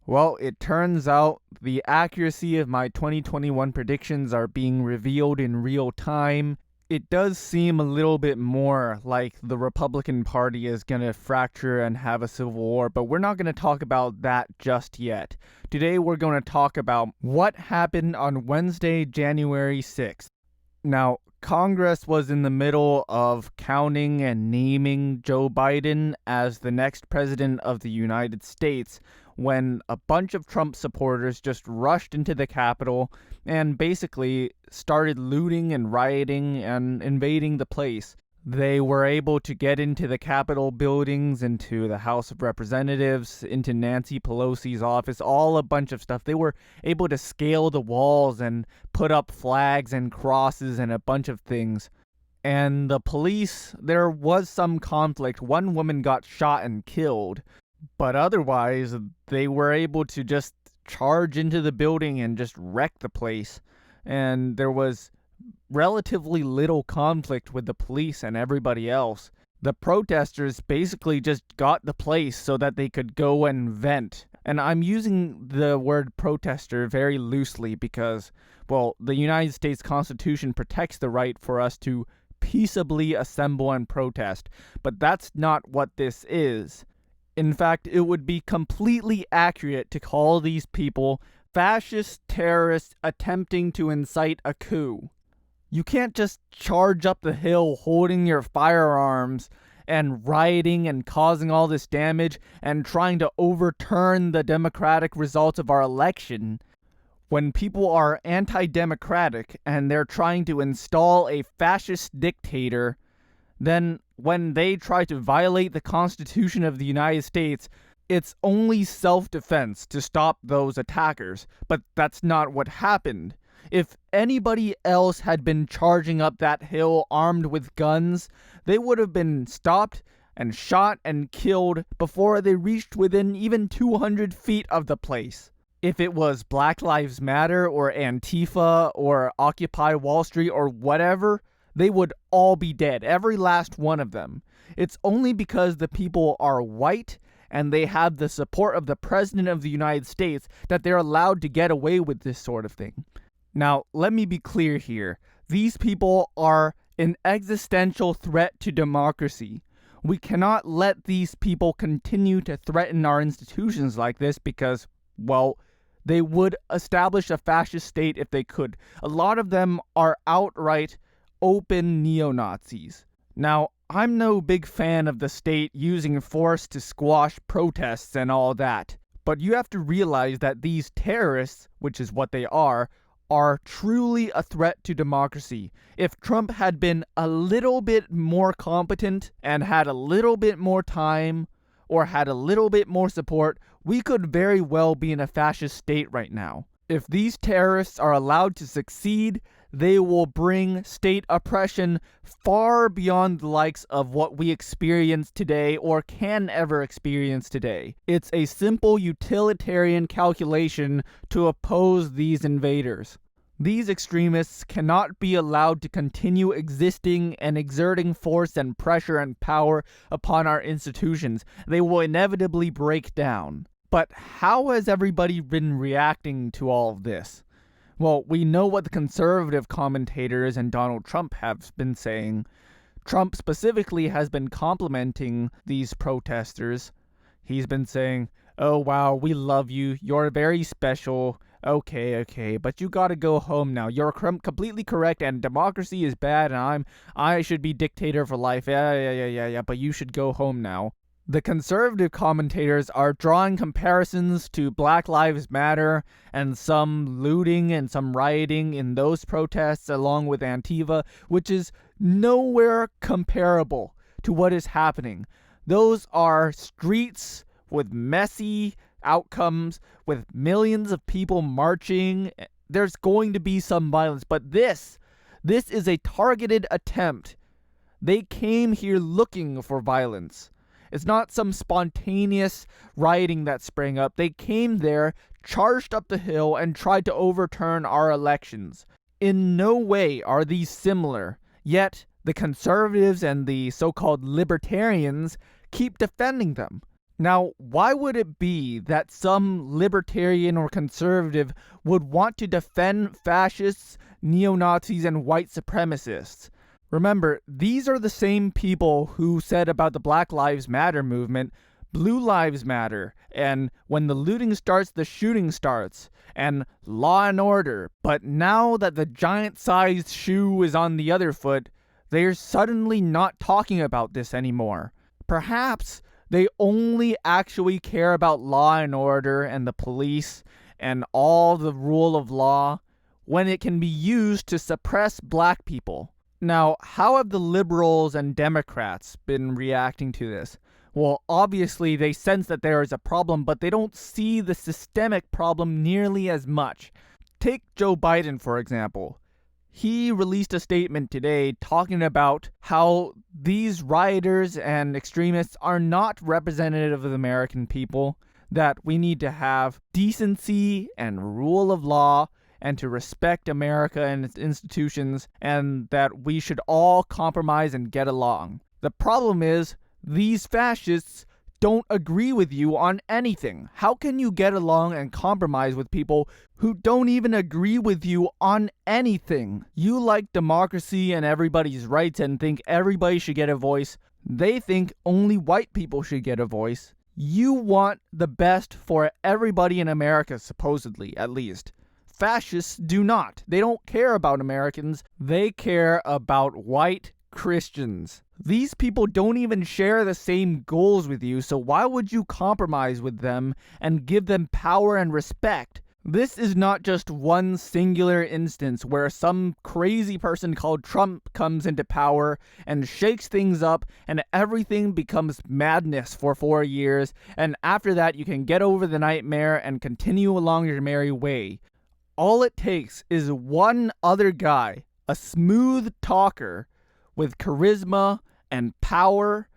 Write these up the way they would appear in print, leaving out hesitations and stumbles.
Well, it turns out the accuracy of my 2021 predictions are being revealed in real time. It does seem a little bit more like the Republican Party is going to fracture and have a civil war, but we're not going to talk about that just yet. Today, we're going to talk about what happened on Wednesday, January 6th. Now, Congress was in the middle of counting and naming Joe Biden as the next president of the United States when a bunch of Trump supporters just rushed into the Capitol and basically started looting and rioting and invading the place. They were able to get into the Capitol buildings, into the House of Representatives, into Nancy Pelosi's office, all a bunch of stuff. They were able to scale the walls and put up flags and crosses and a bunch of things. And the police, there was some conflict. One woman got shot and killed, but otherwise, they were able to just charge into the building and just wreck the place. And there was relatively little conflict with the police and everybody else. The protesters basically just got the place so that they could go and vent. And I'm using the word protester very loosely because, well, the United States Constitution protects the right for us to peaceably assemble and protest. But that's not what this is. In fact, it would be completely accurate to call these people fascist terrorists attempting to incite a coup. You can't just charge up the hill holding your firearms and rioting and causing all this damage and trying to overturn the democratic results of our election. When people are anti-democratic and they're trying to install a fascist dictator, then when they try to violate the Constitution of the United States, it's only self-defense to stop those attackers. But that's not what happened. If anybody else had been charging up that hill armed with guns, they would have been stopped and shot and killed before they reached within even 200 feet of the place. If it was Black Lives Matter or Antifa or Occupy Wall Street or whatever, they would all be dead, every last one of them. It's only because the people are white and they have the support of the President of the United States that they're allowed to get away with this sort of thing. Now, let me be clear here. These people are an existential threat to democracy. We cannot let these people continue to threaten our institutions like this because, well, they would establish a fascist state if they could. A lot of them are outright open neo-Nazis. Now, I'm no big fan of the state using force to squash protests and all that, but you have to realize that these terrorists, which is what they are truly a threat to democracy. If Trump had been a little bit more competent and had a little bit more time or had a little bit more support, we could very well be in a fascist state right now. If these terrorists are allowed to succeed, they will bring state oppression far beyond the likes of what we experience today or can ever experience today. It's a simple utilitarian calculation to oppose these invaders. These extremists cannot be allowed to continue existing and exerting force and pressure and power upon our institutions. They will inevitably break down. But how has everybody been reacting to all of this? Well, we know what the conservative commentators and Donald Trump have been saying. Trump specifically has been complimenting these protesters. He's been saying, "Oh wow, we love you. You're very special. Okay, but you gotta go home now. You're completely correct, and democracy is bad, and I should be dictator for life. Yeah, but you should go home now." The conservative commentators are drawing comparisons to Black Lives Matter and some looting and some rioting in those protests along with Antifa, which is nowhere comparable to what is happening. Those are streets with messy outcomes, with millions of people marching. There's going to be some violence, but this is a targeted attempt. They came here looking for violence. It's not some spontaneous rioting that sprang up. They came there, charged up the hill, and tried to overturn our elections. In no way are these similar, yet the conservatives and the so-called libertarians keep defending them. Now, why would it be that some libertarian or conservative would want to defend fascists, neo-Nazis, and white supremacists? Remember, these are the same people who said about the Black Lives Matter movement, Blue Lives Matter, and when the looting starts, the shooting starts, and law and order. But now that the giant-sized shoe is on the other foot, they're suddenly not talking about this anymore. Perhaps they only actually care about law and order and the police and all the rule of law when it can be used to suppress black people. Now, how have the liberals and Democrats been reacting to this? Well, obviously they sense that there is a problem, but they don't see the systemic problem nearly as much. Take Joe Biden, for example. He released a statement today talking about how these rioters and extremists are not representative of the American people, that we need to have decency and rule of law and to respect America and its institutions, and that we should all compromise and get along. The problem is, these fascists don't agree with you on anything. How can you get along and compromise with people who don't even agree with you on anything? You like democracy and everybody's rights and think everybody should get a voice. They think only white people should get a voice. You want the best for everybody in America, supposedly, at least. Fascists do not. They don't care about Americans. They care about white Christians. These people don't even share the same goals with you, so why would you compromise with them and give them power and respect? This is not just one singular instance where some crazy person called Trump comes into power and shakes things up and everything becomes madness for 4 years, and after that you can get over the nightmare and continue along your merry way. All it takes is one other guy, a smooth talker with charisma and power,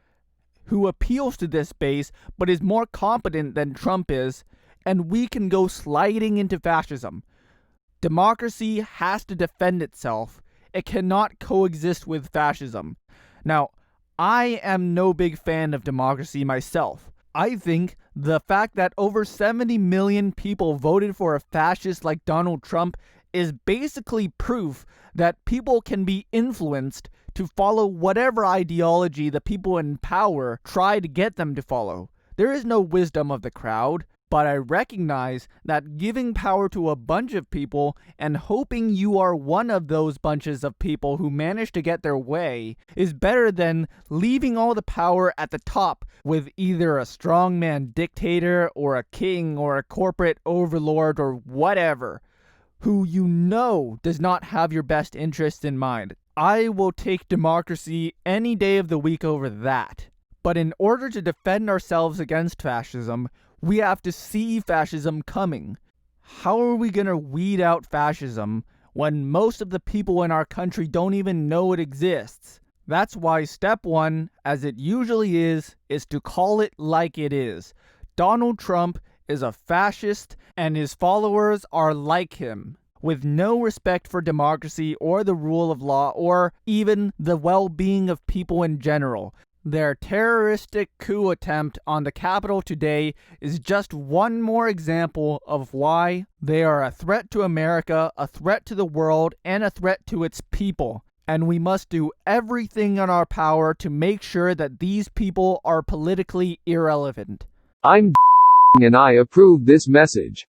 who appeals to this base but is more competent than Trump is, and we can go sliding into fascism. Democracy has to defend itself. It cannot coexist with fascism. Now, I am no big fan of democracy myself. I think the fact that over 70 million people voted for a fascist like Donald Trump is basically proof that people can be influenced to follow whatever ideology the people in power try to get them to follow. There is no wisdom of the crowd, but I recognize that giving power to a bunch of people and hoping you are one of those bunches of people who manage to get their way is better than leaving all the power at the top with either a strongman dictator or a king or a corporate overlord or whatever, who you know does not have your best interests in mind. I will take democracy any day of the week over that. But in order to defend ourselves against fascism, we have to see fascism coming. How are we going to weed out fascism when most of the people in our country don't even know it exists? That's why step one, as it usually is to call it like it is. Donald Trump is a fascist, and his followers are like him, with no respect for democracy or the rule of law or even the well-being of people in general. Their terroristic coup attempt on the Capitol today is just one more example of why they are a threat to America, a threat to the world, and a threat to its people. And we must do everything in our power to make sure that these people are politically irrelevant. I'm and I approve this message.